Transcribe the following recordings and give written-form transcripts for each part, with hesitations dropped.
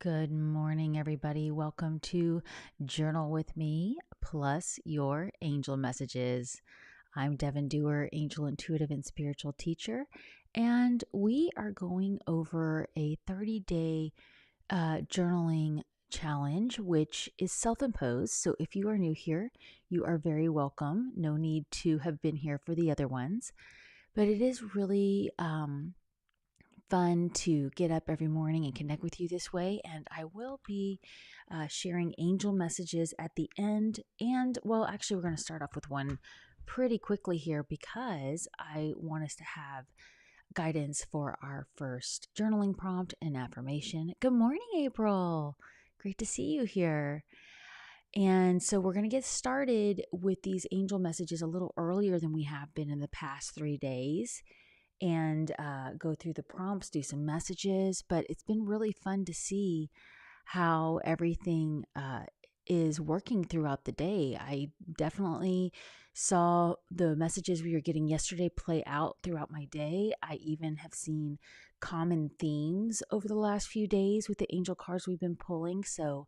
Good morning, everybody. Welcome to Journal with Me plus your angel messages. I'm Devon, angel intuitive and spiritual teacher, and we are going over a 30-day journaling challenge, which is self-imposed. So if you are new here, you are very welcome. No need to have been here for the other ones, but it is really fun to get up every morning and connect with you this way. And I will be sharing angel messages at the end. And well, actually, we're going to start off with one pretty quickly here because I want us to have guidance for our first journaling prompt and affirmation. Good morning, April. Great to see you here. And so we're going to get started with these angel messages a little earlier than we have been in the past 3 days and go through the prompts, do some messages. But it's been really fun to see how everything is working throughout the day. I definitely saw the messages we were getting yesterday play out throughout my day. I even have seen common themes over the last few days with the angel cards we've been pulling. So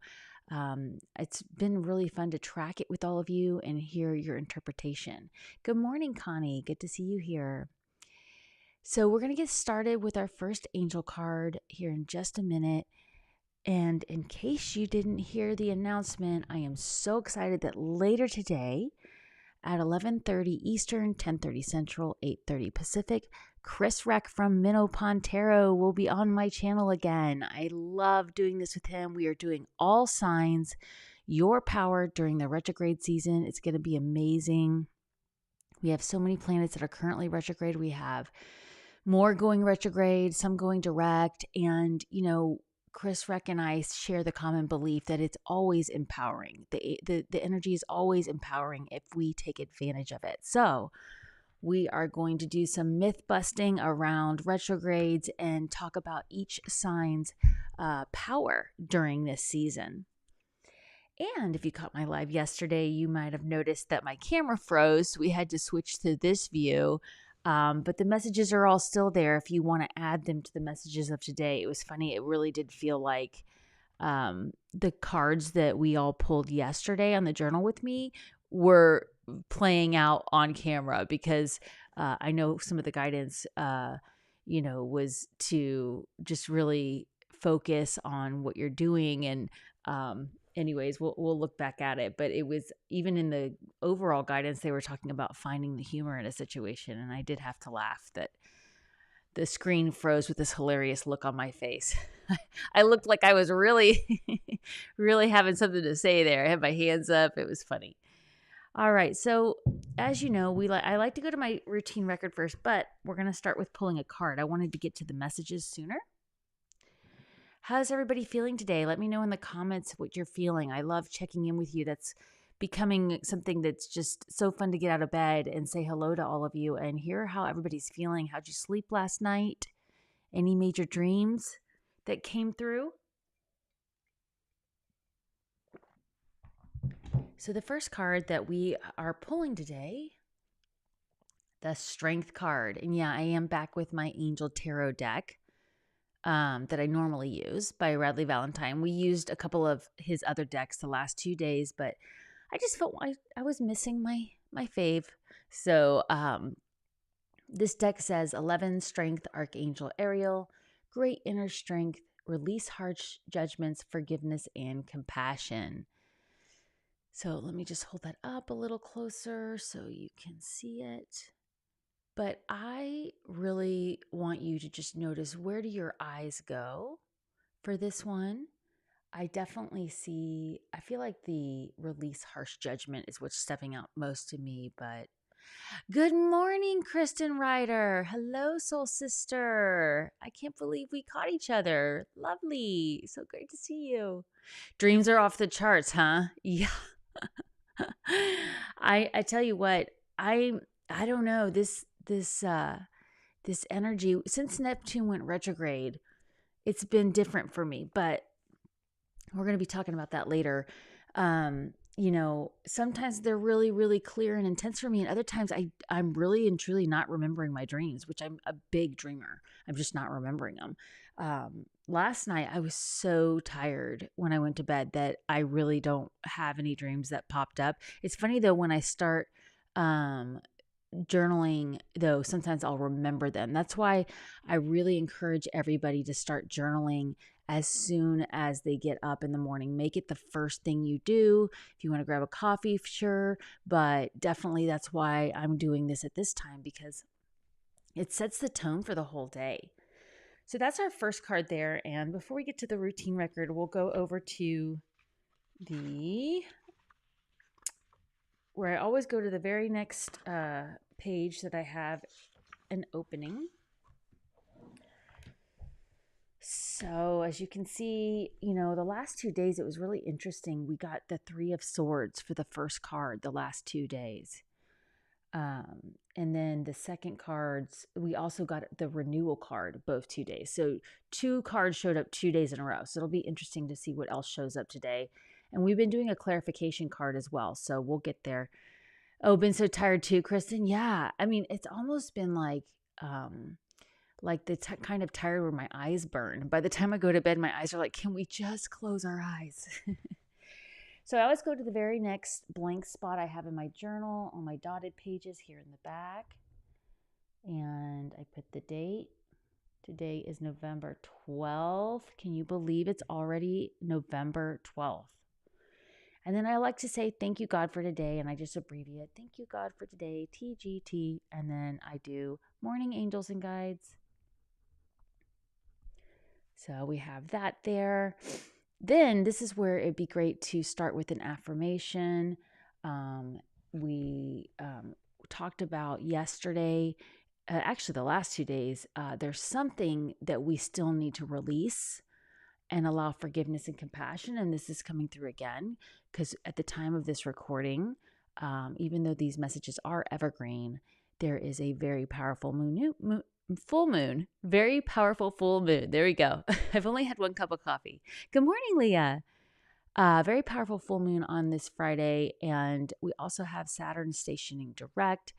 it's been really fun to track it with all of you and hear your interpretation. Good morning, Connie. Good to see you here. So we're going to get started with our first angel card here in just a minute. And in case you didn't hear the announcement, I am so excited that later today at 11:30 Eastern, 10:30 Central, 8:30 Pacific, Chris Reck from Minnow Pond Tarot will be on my channel again. I love doing this with him. We are doing all signs, your power during the retrograde season. It's going to be amazing. We have so many planets that are currently retrograde. We have more going retrograde, some going direct. And, Chris Reck and I share the common belief that it's always empowering. The energy is always empowering if we take advantage of it. So we are going to do some myth busting around retrogrades and talk about each sign's power during this season. And if you caught my live yesterday, you might have noticed that my camera froze. So we had to switch to this view. But the messages are all still there if you want to add them to the messages of today. It was funny. It really did feel like the cards that we all pulled yesterday on the journal with me were playing out on camera because I know some of the guidance, was to just really focus on what you're doing. And anyways, we'll look back at it. But it was even in the overall guidance, they were talking about finding the humor in a situation. And I did have to laugh that the screen froze with this hilarious look on my face. I looked like I was really, really having something to say there. I had my hands up. It was funny. All right. So as you know, I like to go to my routine record first, but we're going to start with pulling a card. I wanted to get to the messages sooner. How's everybody feeling today? Let me know in the comments what you're feeling. I love checking in with you. That's becoming something that's just so fun to get out of bed and say hello to all of you and hear how everybody's feeling. How'd you sleep last night? Any major dreams that came through? So the first card that we are pulling today, the Strength card. And yeah, I am back with my Angel Tarot deck. That I normally use by Radley Valentine. We used a couple of his other decks the last 2 days, but I just felt I was missing my fave. So this deck says 11 Strength Archangel Ariel, great inner strength, release harsh judgments, forgiveness, and compassion. So let me just hold that up a little closer so you can see it. But I really want you to just notice, where do your eyes go for this one? I definitely I feel like the release harsh judgment is what's stepping out most to me. But good morning, Kristen Ryder. Hello, soul sister. I can't believe we caught each other. Lovely. So great to see you. Dreams are off the charts, huh? Yeah. I tell you what, I don't know, this energy since Neptune went retrograde, it's been different for me, but we're going to be talking about that later. sometimes they're really, really clear and intense for me. And other times I'm really and truly not remembering my dreams, which I'm a big dreamer. I'm just not remembering them. Last night, I was so tired when I went to bed that I really don't have any dreams that popped up. It's funny though, when I start um, journaling, though, sometimes I'll remember them. That's why I really encourage everybody to start journaling as soon as they get up in the morning. Make it the first thing you do. If you want to grab a coffee, sure, but definitely that's why I'm doing this at this time, because it sets the tone for the whole day. So that's our first card there. And before we get to the routine record, we'll go over to where I always go to the very next page that I have an opening. So as you can see, the last 2 days, it was really interesting. We got the 3 of Swords for the first card the last 2 days. And then the second cards, we also got the renewal card both 2 days. So 2 cards showed up 2 days in a row. So it'll be interesting to see what else shows up today. And we've been doing a clarification card as well. So we'll get there. Oh, been so tired too, Kristen. Yeah. I mean, it's almost been like the kind of tired where my eyes burn. By the time I go to bed, my eyes are like, can we just close our eyes? So I always go to the very next blank spot I have in my journal on my dotted pages here in the back. And I put the date. Today is November 12th. Can you believe it's already November 12th? And then I like to say, thank you, God, for today. And I just abbreviate, thank you, God, for today, TGT. And then I do morning angels and guides. So we have that there. Then this is where it'd be great to start with an affirmation. We talked about yesterday, actually the last 2 days, there's something that we still need to release and allow forgiveness and compassion. And this is coming through again, because at the time of this recording, even though these messages are evergreen, there is a very powerful full moon, very powerful full moon. There we go. I've only had 1 cup of coffee. Good morning, Leah. Very powerful full moon on this Friday. And we also have Saturn stationing direct.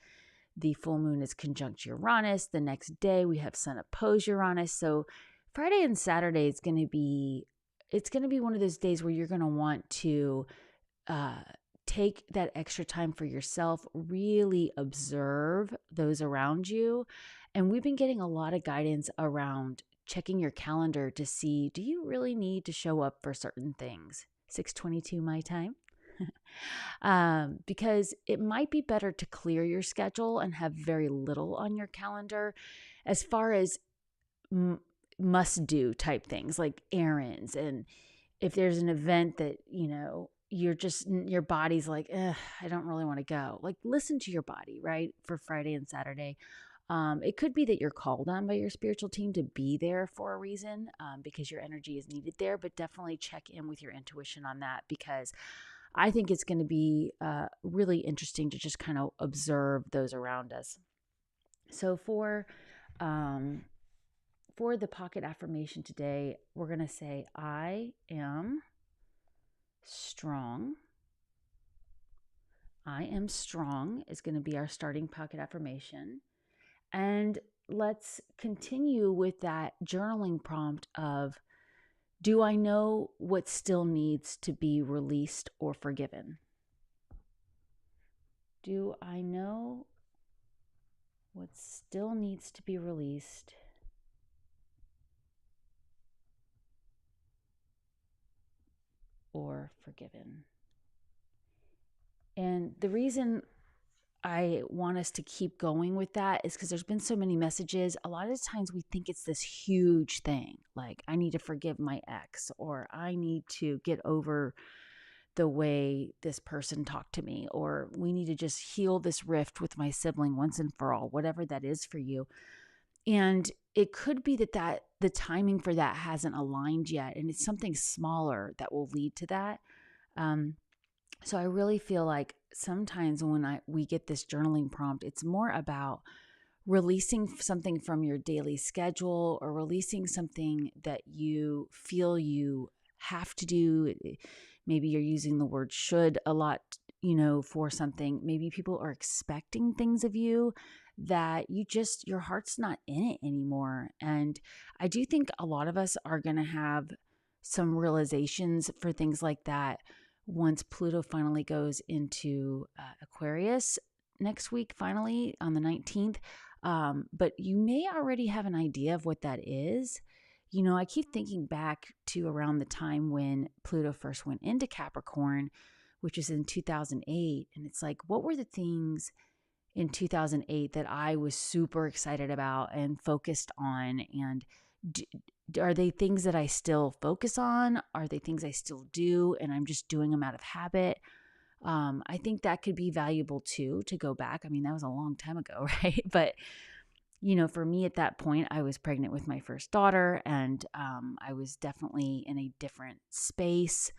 The full moon is conjunct Uranus. The next day we have Sun opposed Uranus. So Friday and Saturday is going to be one of those days where you're going to want to take that extra time for yourself, really observe those around you. And we've been getting a lot of guidance around checking your calendar to see, do you really need to show up for certain things? 6:22 my time. Because it might be better to clear your schedule and have very little on your calendar as far as must do type things like errands. And if there's an event that, your body's like, I don't really want to go. Like, listen to your body, right? For Friday and Saturday. It could be that you're called on by your spiritual team to be there for a reason, because your energy is needed there, but definitely check in with your intuition on that, because I think it's going to be really interesting to just kind of observe those around us. So for the pocket affirmation today, we're going to say, I am strong. I am strong is going to be our starting pocket affirmation. And let's continue with that journaling prompt of, do I know what still needs to be released or forgiven? Do I know what still needs to be released or forgiven? And the reason I want us to keep going with that is because there's been so many messages. A lot of times we think it's this huge thing, like I need to forgive my ex, or I need to get over the way this person talked to me, or we need to just heal this rift with my sibling once and for all, whatever that is for you. And it could be that the timing for that hasn't aligned yet, and it's something smaller that will lead to that. So I really feel like sometimes when we get this journaling prompt, it's more about releasing something from your daily schedule, or releasing something that you feel you have to do. Maybe you're using the word should a lot, for something. Maybe people are expecting things of you that your heart's not in it anymore. And I do think a lot of us are going to have some realizations for things like that once Pluto finally goes into Aquarius next week, finally on the 19th. But you may already have an idea of what that is. I keep thinking back to around the time when Pluto first went into Capricorn, which is in 2008. And it's like, what were the things in 2008 that I was super excited about and focused on? And are they things that I still focus on? Are they things I still do and I'm just doing them out of habit? I think that could be valuable too, to go back. I mean, that was a long time ago, right? But for me at that point, I was pregnant with my first daughter, and I was definitely in a different space.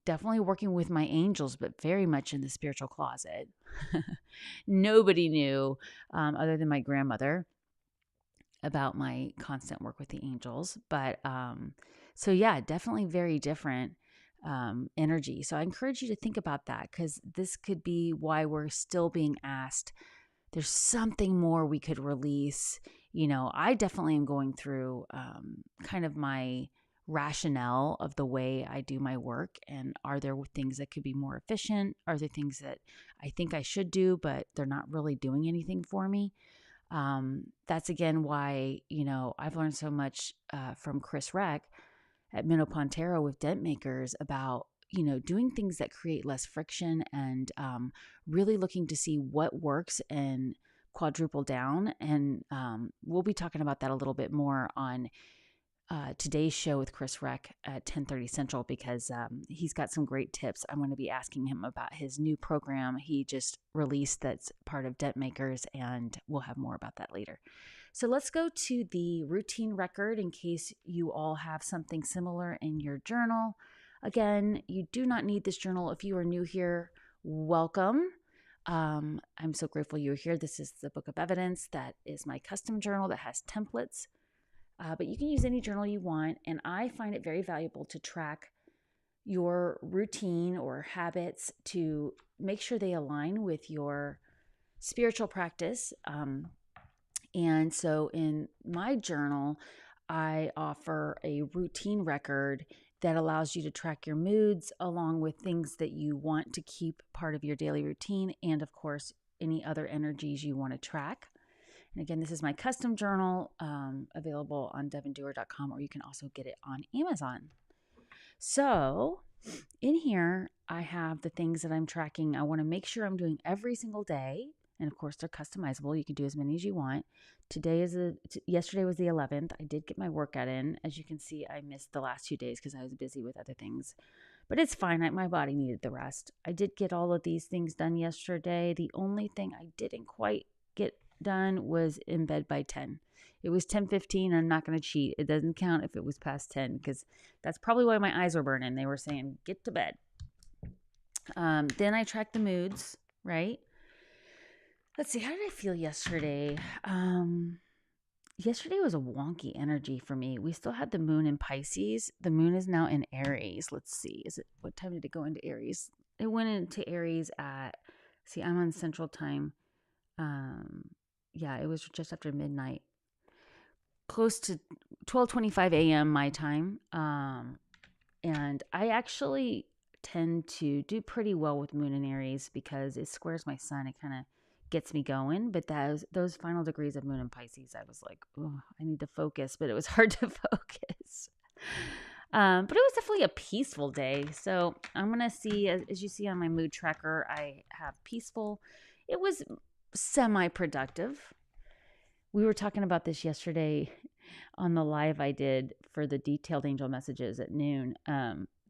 Definitely working with my angels, but very much in the spiritual closet. Nobody knew, other than my grandmother, about my constant work with the angels. But so yeah, definitely very different energy. So I encourage you to think about that, because this could be why we're still being asked. There's something more we could release. I definitely am going through kind of my rationale of the way I do my work. And are there things that could be more efficient? Are there things that I think I should do, but they're not really doing anything for me? That's again why, I've learned so much from Chris Reck at Minnow Pontero with Dent Makers about doing things that create less friction, and really looking to see what works and quadruple down. And we'll be talking about that a little bit more on today's show with Chris Reck at 10:30 Central, because he's got some great tips. I'm going to be asking him about his new program he just released that's part of Dent Makers, and we'll have more about that later. So let's go to the routine record in case you all have something similar in your journal. Again, you do not need this journal. If you are new here, welcome. I'm so grateful you're here. This is the Book of Evidence. That is my custom journal that has templates. But you can use any journal you want. And I find it very valuable to track your routine or habits to make sure they align with your spiritual practice. And so in my journal, I offer a routine record that allows you to track your moods along with things that you want to keep part of your daily routine, and of course, any other energies you want to track. And again, this is my custom journal, available on devondoer.com, or you can also get it on Amazon. So in here, I have the things that I'm tracking. I want to make sure I'm doing every single day. And of course, they're customizable. You can do as many as you want. Yesterday was the 11th. I did get my workout in. As you can see, I missed the last 2 days because I was busy with other things. But it's fine. My body needed the rest. I did get all of these things done yesterday. The only thing I didn't quite get done was in bed by 10. It was 10:15. I'm not going to cheat. It doesn't count if it was past 10, because that's probably why my eyes were burning. They were saying, get to bed. Then I tracked the moods, right? Let's see, how did I feel yesterday? Yesterday was a wonky energy for me. We still had the moon in Pisces. The moon is now in Aries. Let's see, what time did it go into Aries? It went into Aries I'm on Central Time. It was just after midnight, close to 12:25 a.m. my time. And I actually tend to do pretty well with moon in Aries because it squares my sun. It kind of gets me going. But those final degrees of moon in Pisces, I was like, oh, I need to focus, but it was hard to focus. But it was definitely a peaceful day. So I'm going to see, as you see on my mood tracker, I have peaceful. It was semi-productive. We were talking about this yesterday on the live I did for the detailed angel messages at noon.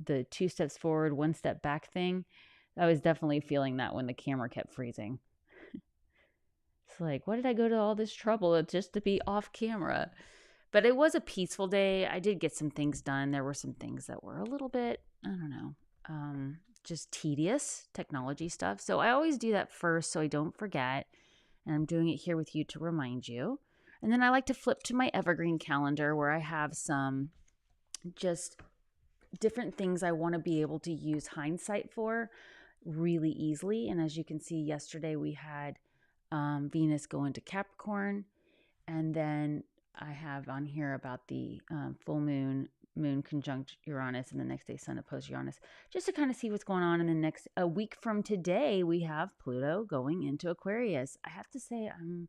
The 2 steps forward, 1 step back thing. I was definitely feeling that when the camera kept freezing. It's like, why did I go to all this trouble just to be off camera? But it was a peaceful day. I did get some things done. There were some things that were a little bit, I don't know, just tedious technology stuff. So I always do that first so I don't forget. And I'm doing it here with you to remind you. And then I like to flip to my evergreen calendar where I have some just different things I want to be able to use hindsight for really easily. And as you can see, yesterday we had Venus go into Capricorn. And then I have on here about the full moon conjunct Uranus, and the next day Sun opposed Uranus, just to kind of see what's going on. In the next a week from today, we have Pluto going into Aquarius. I have to say, I'm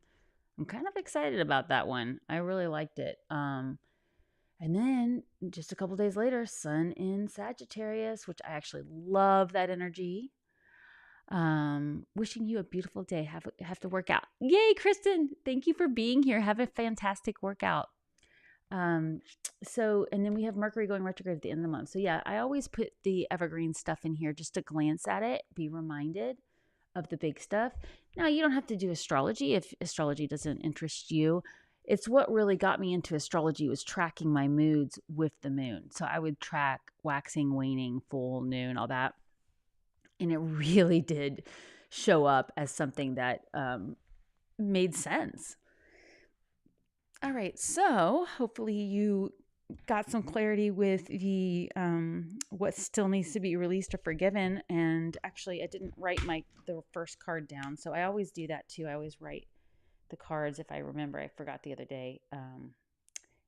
kind of excited about that one. I really liked it. And then just a couple days later, Sun in Sagittarius, which I actually love that energy. Wishing you a beautiful day. Have to work out. Yay, Kristen. Thank you for being here. Have a fantastic workout. And then we have Mercury going retrograde at the end of the month. So yeah, I always put the evergreen stuff in here just to glance at it, be reminded of the big stuff. Now, you don't have to do astrology if astrology doesn't interest you. It's what really got me into astrology was tracking my moods with the moon. So I would track waxing, waning, full, noon, all that. And it really did show up as something that made sense. All right, so hopefully you got some clarity with the what still needs to be released or forgiven. And actually, I didn't write the first card down, so I always do that too. I always write the cards if I remember. I forgot the other day.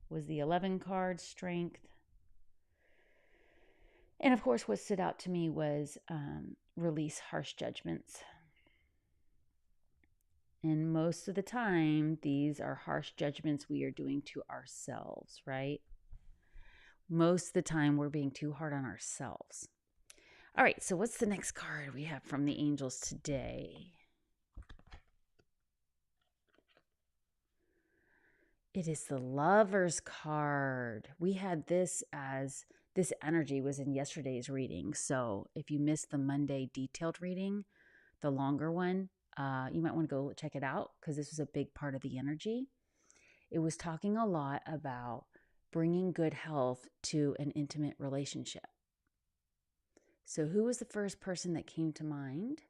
Was the 11 card, Strength. And of course, what stood out to me was release harsh judgments. And most of the time, these are harsh judgments we are doing to ourselves, right? Most of the time, we're being too hard on ourselves. All right, so what's the next card we have from the angels today? It is the Lover's card. We had this energy was in yesterday's reading. So if you missed the Monday detailed reading, the longer one, you might want to go check it out because this was a big part of the energy. It was talking a lot about bringing good health to an intimate relationship. So who was the first person that came to mind?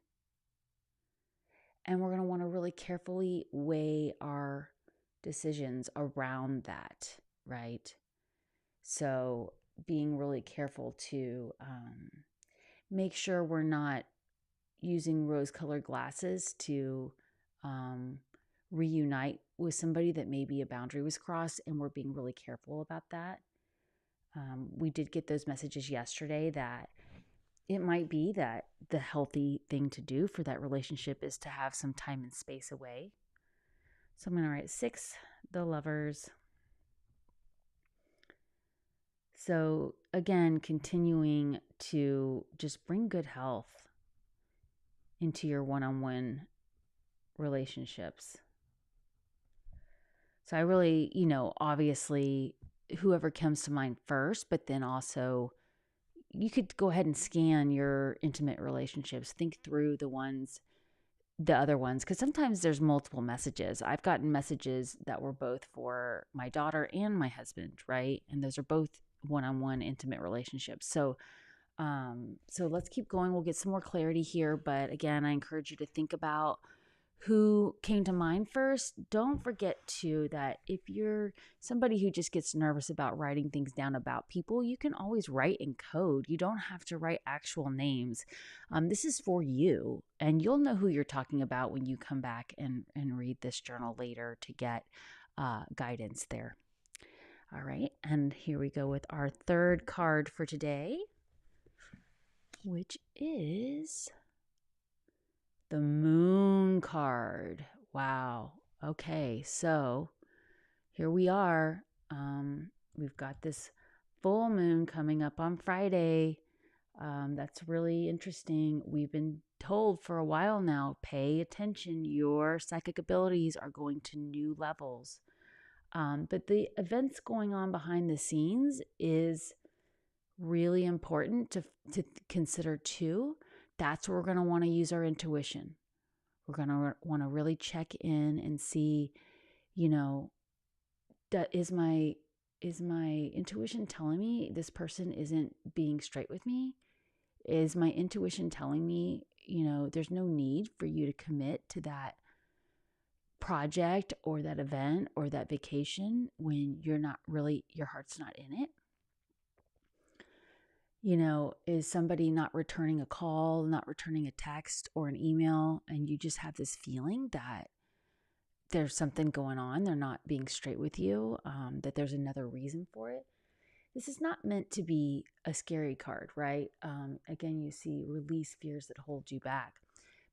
And we're going to want to really carefully weigh our decisions around that, right? So being really careful to make sure we're not using rose-colored glasses to reunite with somebody that maybe a boundary was crossed, and we're being really careful about that. We did get those messages yesterday that it might be that the healthy thing to do for that relationship is to have some time and space away. So I'm going to write 6, the Lovers. So again, continuing to just bring good health into your one-on-one relationships. So I really, obviously whoever comes to mind first, but then also you could go ahead and scan your intimate relationships, think through the other ones, because sometimes there's multiple messages. I've gotten messages that were both for my daughter and my husband, right? And those are both one-on-one intimate relationships. So let's keep going. We'll get some more clarity here. But again, I encourage you to think about who came to mind first. Don't forget too that if you're somebody who just gets nervous about writing things down about people, you can always write in code. You don't have to write actual names. This is for you, and you'll know who you're talking about when you come back and read this journal later to get guidance there. All right, and here we go with our third card for today, which is the Moon card. Wow. Okay, so here we are. We've got this full moon coming up on Friday. That's really interesting. We've been told for a while now, pay attention. Your psychic abilities are going to new levels. But the events going on behind the scenes is really important to consider too. That's where we're going to want to use our intuition. We're going to want to really check in and see, that is my intuition telling me this person isn't being straight with me? Is my intuition telling me, there's no need for you to commit to that project or that event or that vacation when you're not really, your heart's not in it? Is somebody not returning a call, not returning a text or an email, and you just have this feeling that there's something going on, they're not being straight with you, that there's another reason for it. This is not meant to be a scary card, right? Again, you see release fears that hold you back.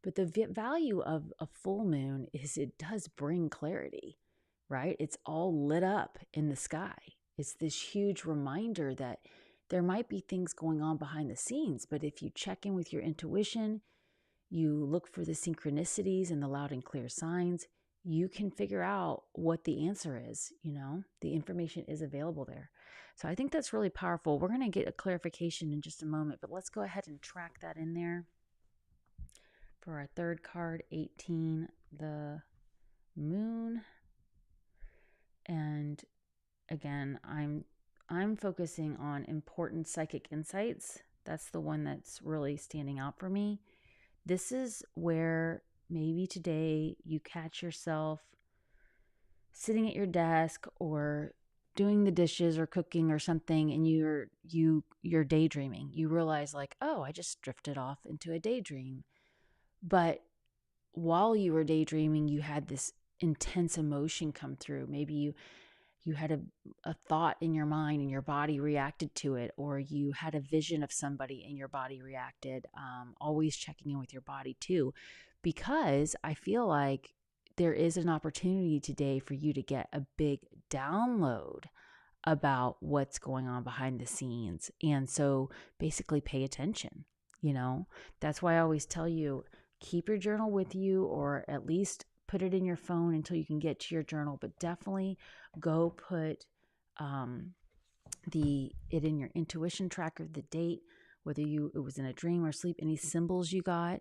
But the value of a full moon is it does bring clarity, right? It's all lit up in the sky. It's this huge reminder that there might be things going on behind the scenes, but if you check in with your intuition, you look for the synchronicities and the loud and clear signs, you can figure out what the answer is. The information is available there. So I think that's really powerful. We're going to get a clarification in just a moment, but let's go ahead and track that in there. For our third card, 18, the moon. And again, I'm focusing on important psychic insights. That's the one that's really standing out for me. This is where maybe today you catch yourself sitting at your desk or doing the dishes or cooking or something, and you're daydreaming. You realize like, oh, I just drifted off into a daydream. But while you were daydreaming, you had this intense emotion come through. Maybe you had a thought in your mind and your body reacted to it, or you had a vision of somebody and your body reacted. Always checking in with your body too, because I feel like there is an opportunity today for you to get a big download about what's going on behind the scenes. And so basically pay attention. That's why I always tell you, keep your journal with you, or at least put it in your phone until you can get to your journal, but definitely go put it in your intuition tracker, the date, whether it was in a dream or sleep, any symbols you got,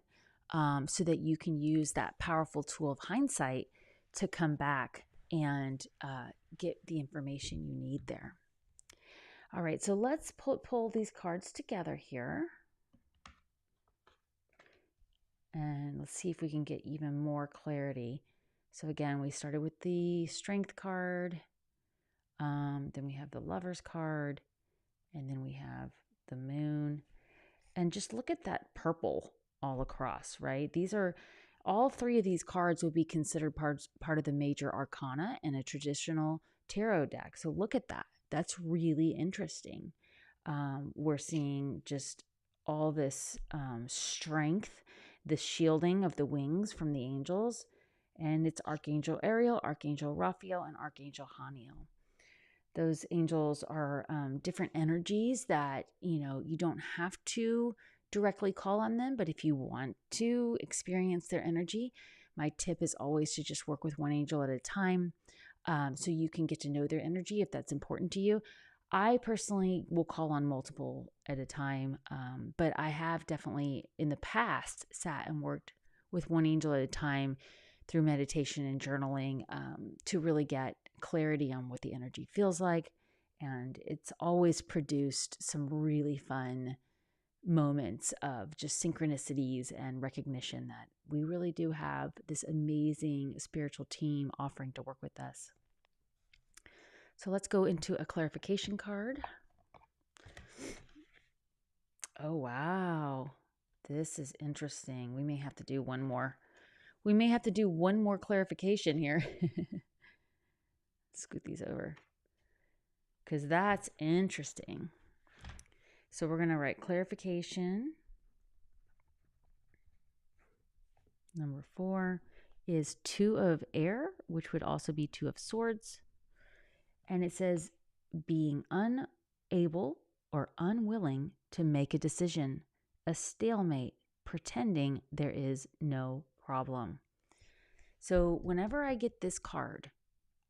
so that you can use that powerful tool of hindsight to come back and get the information you need there. All right, so let's pull these cards together here. And let's see if we can get even more clarity. So again, we started with the Strength card. Then we have the Lovers card. And then we have the Moon. And just look at that purple all across, right? All three of these cards would be considered part of the major arcana in a traditional tarot deck. So look at that. That's really interesting. We're seeing just all this strength, the shielding of the wings from the angels. And it's Archangel Ariel, Archangel Raphael, and Archangel Haniel. Those angels are different energies that, you don't have to directly call on them, but if you want to experience their energy, my tip is always to just work with one angel at a time, so you can get to know their energy if that's important to you. I personally will call on multiple at a time, but I have definitely in the past sat and worked with one angel at a time through meditation and journaling, to really get clarity on what the energy feels like. And it's always produced some really fun moments of just synchronicities and recognition that we really do have this amazing spiritual team offering to work with us. So let's go into a clarification card. Oh, wow. This is interesting. We may have to do one more. Clarification here. Scoot these over, because that's interesting. So we're going to write clarification. Number 4 is 2 of air, which would also be 2 of swords. And it says being unable or unwilling to make a decision, a stalemate, pretending there is no problem. So whenever I get this card,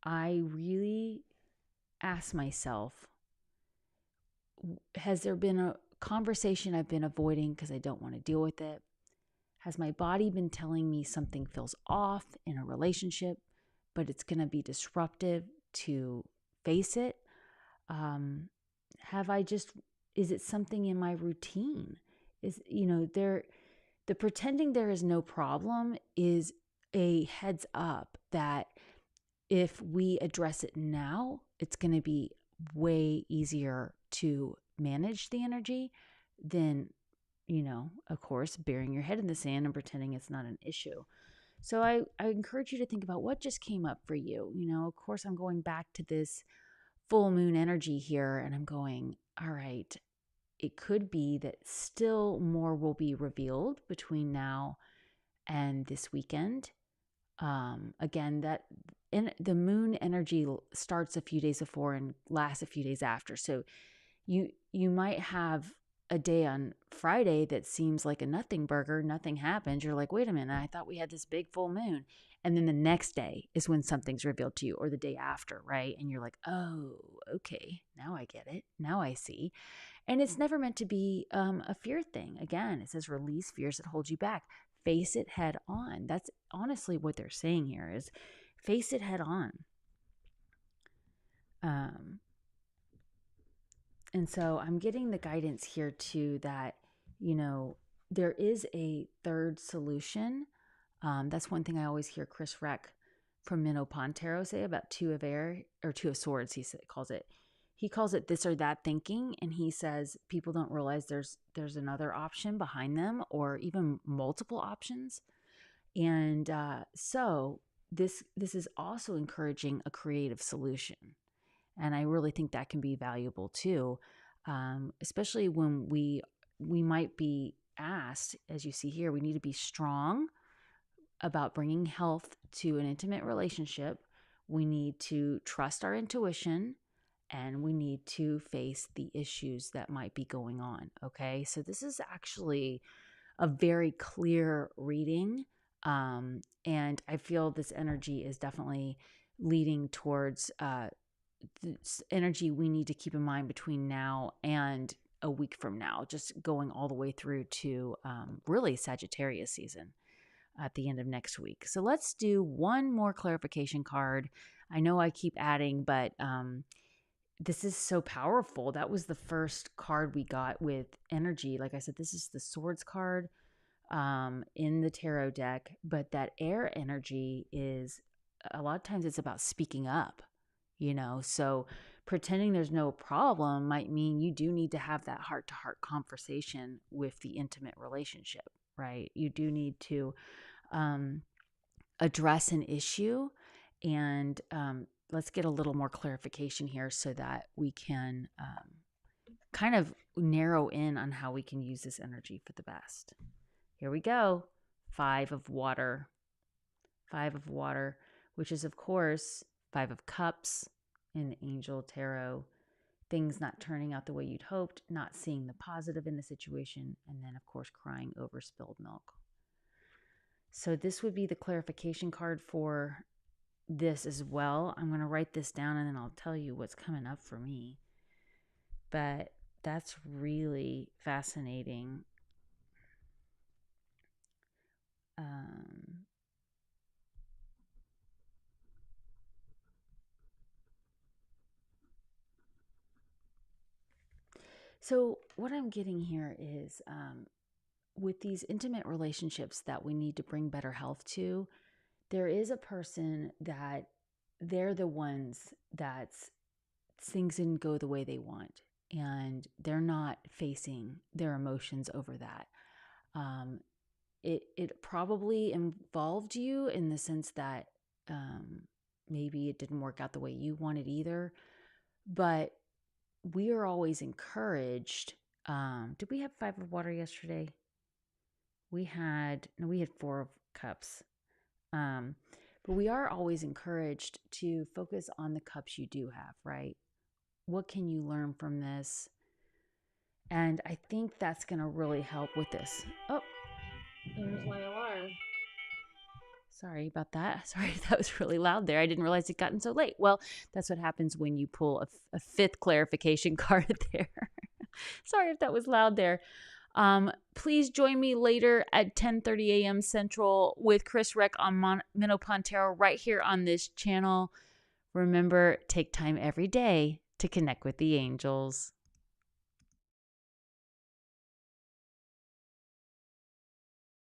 I really ask myself, has there been a conversation I've been avoiding because I don't want to deal with it? Has my body been telling me something feels off in a relationship, but it's going to be disruptive to face it? Is it something in my routine? The pretending there is no problem is a heads up that if we address it now, it's going to be way easier to manage the energy than, of course, burying your head in the sand and pretending it's not an issue. So I encourage you to think about what just came up for you. Of course, I'm going back to this full moon energy here, and I'm going, all right, it could be that still more will be revealed between now and this weekend. Again, the moon energy starts a few days before and lasts a few days after. So you might have a day on Friday that seems like a nothing burger, nothing happens. You're like, wait a minute, I thought we had this big full moon. And then the next day is when something's revealed to you, or the day after, right? And you're like, oh, okay, now I get it. Now I see. And it's never meant to be a fear thing. Again, it says release fears that hold you back. Face it head on. That's honestly what they're saying here is face it head on. And so I'm getting the guidance here too that, there is a third solution. That's one thing I always hear Chris Reck from Minnow Pontero say about two of swords, calls it. He calls it this or that thinking, and he says people don't realize there's another option behind them, or even multiple options. And so this is also encouraging a creative solution. And I really think that can be valuable too, especially when we might be asked, as you see here, we need to be strong about bringing health to an intimate relationship. We need to trust our intuition, and we need to face the issues that might be going on. Okay, so this is actually a very clear reading. And I feel this energy is definitely leading towards this energy we need to keep in mind between now and a week from now, just going all the way through to really Sagittarius season at the end of next week. So let's do one more clarification card. I know I keep adding, but this is so powerful. That was the first card we got with energy. Like I said, this is the Swords card in the tarot deck, but that air energy is a lot of times it's about speaking up, so pretending there's no problem might mean you do need to have that heart-to-heart conversation with the intimate relationship, right? You do need to address an issue, and let's get a little more clarification here so that we can kind of narrow in on how we can use this energy for the best. Here we go. 5 of water. 5 of water, which is, of course, 5 of cups in the angel tarot. Things not turning out the way you'd hoped, not seeing the positive in the situation, and then, of course, crying over spilled milk. So this would be the clarification card for this as well. I'm going to write this down and then I'll tell you what's coming up for me. But that's really fascinating. So what I'm getting here is with these intimate relationships that we need to bring better health to, there is a person that they're the ones that things didn't go the way they want, and they're not facing their emotions over that. It probably involved you in the sense that maybe it didn't work out the way you wanted either, but we are always encouraged. Did we have 5 of water yesterday? We had 4 of cups. But we are always encouraged to focus on the cups you do have, right? What can you learn from this? And I think that's going to really help with this. Oh, there's my alarm. Sorry about that. Sorry, that was really loud there. I didn't realize it gotten so late. Well, that's what happens when you pull a 5th clarification card there. Sorry if that was loud there. Please join me later at 10:30 a.m. Central with Chris Reck on Minnow Pontero right here on this channel. Remember, take time every day to connect with the angels.